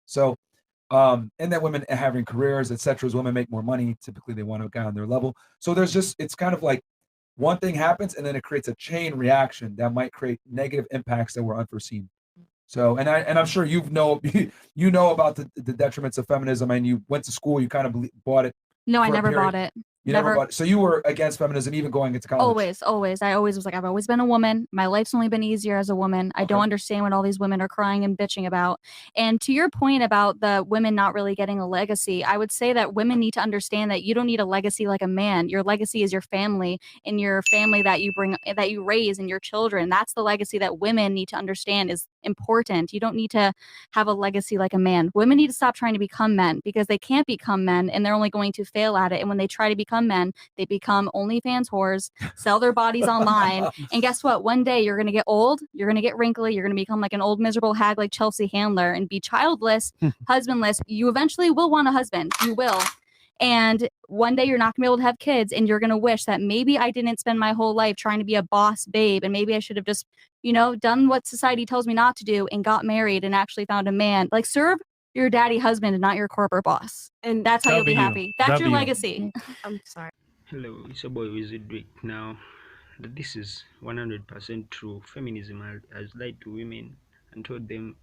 So, and that women having careers, etc. As women make more money, typically they want a guy on their level. So there's just, it's kind of like one thing happens and then it creates a chain reaction that might create negative impacts that were unforeseen. So, and I'm sure you know about the detriments of feminism, and you went to school, you kind of bought it. No, I for a never period. bought it. You never bought it. So you were against feminism even going into college? Always, always. I always was like, I've always been a woman. My life's only been easier as a woman. I don't understand what all these women are crying and bitching about. And to your point about the women not really getting a legacy, I would say that women need to understand that you don't need a legacy like a man. Your legacy is your family, and your family that you bring, that you raise, and your children. That's the legacy that women need to understand is important. You don't need to have a legacy like a man. Women need to stop trying to become men, because they can't become men, and they're only going to fail at it. And when they try to become men, they become OnlyFans whores, sell their bodies online. And guess what? One day you're going to get old, you're going to get wrinkly, you're going to become like an old miserable hag like Chelsea Handler and be childless, husbandless. You eventually will want a husband. You will. And one day you're not going to be able to have kids, and you're going to wish that maybe I didn't spend my whole life trying to be a boss babe, and maybe I should have just, you know, done what society tells me not to do and got married and actually found a man. Like, serve your daddy husband and not your corporate boss. And that's how you'll be happy. That's your legacy. I'm sorry. Hello, it's your boy Wizard Drake. Now, this is 100% true. Feminism has lied to women and told them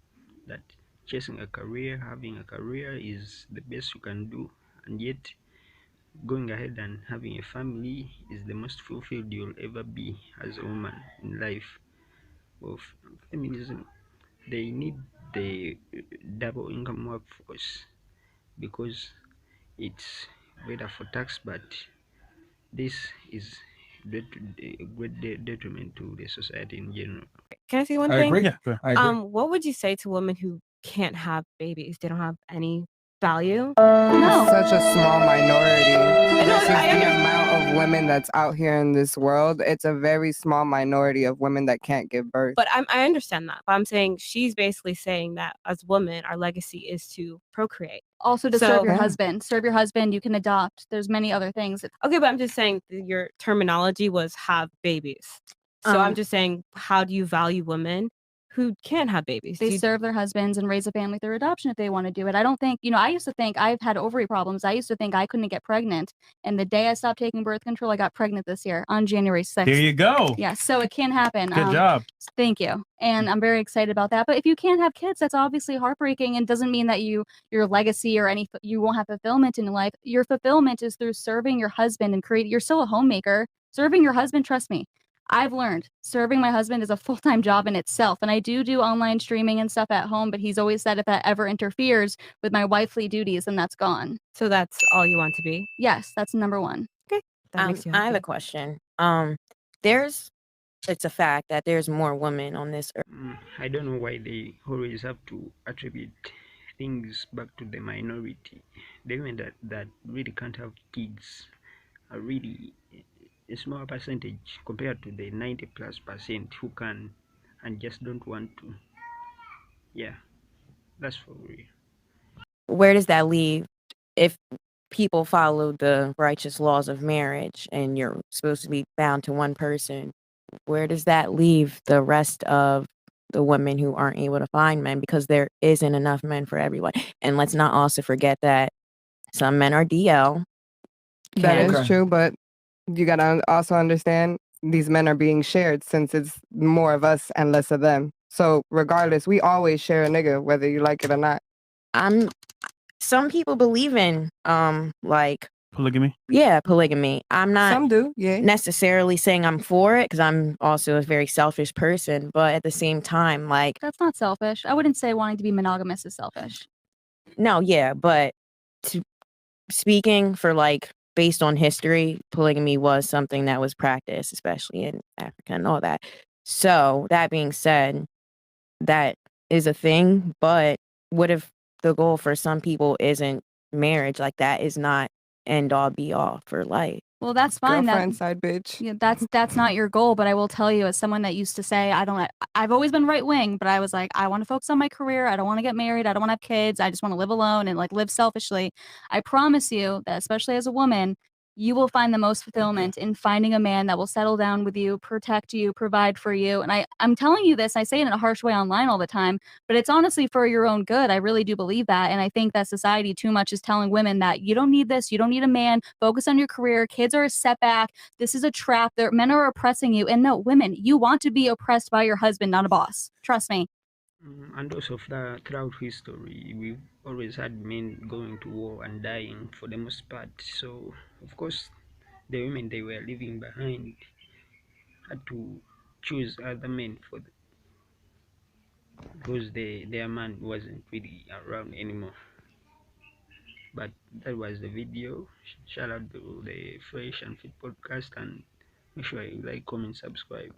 that chasing a career, having a career is the best you can do, and yet going ahead and having a family is the most fulfilled you'll ever be as a woman in life. Well, feminism, they need the double income workforce because it's better for tax, but this is a great detriment to the society in general. Can I say one I thing? agree. Yeah, I agree. What would you say to women who can't have babies? They don't have any value? No. Such a small minority. No, This is I the amount of women that's out here in this world. It's a very small minority of women that can't give birth. But I understand that. But I'm saying she's basically saying that as women, our legacy is to procreate. Also to serve your husband. Serve your husband. You can adopt. There's many other things. Okay, but I'm just saying your terminology was have babies. So I'm just saying, how do you value women who can't have babies? They serve their husbands and raise a family through adoption if they want to do it. I don't think, you know, I used to think I've had ovary problems. I used to think I couldn't get pregnant. And the day I stopped taking birth control, I got pregnant this year on January 6th. There you go. Yeah, so it can happen. Good job. Thank you. And I'm very excited about that. But if you can't have kids, that's obviously heartbreaking, and doesn't mean that your legacy or you won't have fulfillment in life. Your fulfillment is through serving your husband and you're still a homemaker. Serving your husband, trust me. I've learned serving my husband is a full-time job in itself. And I do online streaming and stuff at home, but he's always said if that ever interferes with my wifely duties, then that's gone. So that's all you want to be? Yes, that's number one. Okay. I have a question. It's a fact that there's more women on this earth. I don't know why they always have to attribute things back to the minority. The women that really can't have kids are really a small percentage compared to the 90+% who can and just don't want to. Yeah, that's for real. Where does that leave if people follow the righteous laws of marriage and you're supposed to be bound to one person? Where does that leave the rest of the women who aren't able to find men, because there isn't enough men for everyone? And let's not also forget that some men are DL. That is true, but you gotta also understand these men are being shared since it's more of us and less of them. So regardless, we always share a nigga, whether you like it or not. Some people believe in like polygamy. Yeah, polygamy. I'm not Some do, yeah. necessarily saying I'm for it, because I'm also a very selfish person, but at the same time, like, that's not selfish. I wouldn't say wanting to be monogamous is selfish. No, yeah, but speaking for like based on history, polygamy was something that was practiced, especially in Africa and all that. So that being said, that is a thing, but what if the goal for some people isn't marriage? Like, that is not end all be all for life. Well, that's fine. Girlfriend side bitch. Yeah, that's not your goal. But I will tell you, as someone that used to say, I've always been right wing, but I was like, I want to focus on my career. I don't want to get married. I don't want to have kids. I just want to live alone and like live selfishly. I promise you that, especially as a woman, you will find the most fulfillment in finding a man that will settle down with you, protect you, provide for you. And I'm telling you this, I say it in a harsh way online all the time, but it's honestly for your own good. I really do believe that. And I think that society too much is telling women that you don't need this, you don't need a man, focus on your career, kids are a setback, this is a trap, men are oppressing you. And no, women, you want to be oppressed by your husband, not a boss. Trust me. And also throughout history, we've always had men going to war and dying for the most part. So, of course, the women they were leaving behind had to choose other men because their man wasn't really around anymore. But that was the video. Shout out to the Fresh and Fit podcast, and make sure you like, comment, subscribe.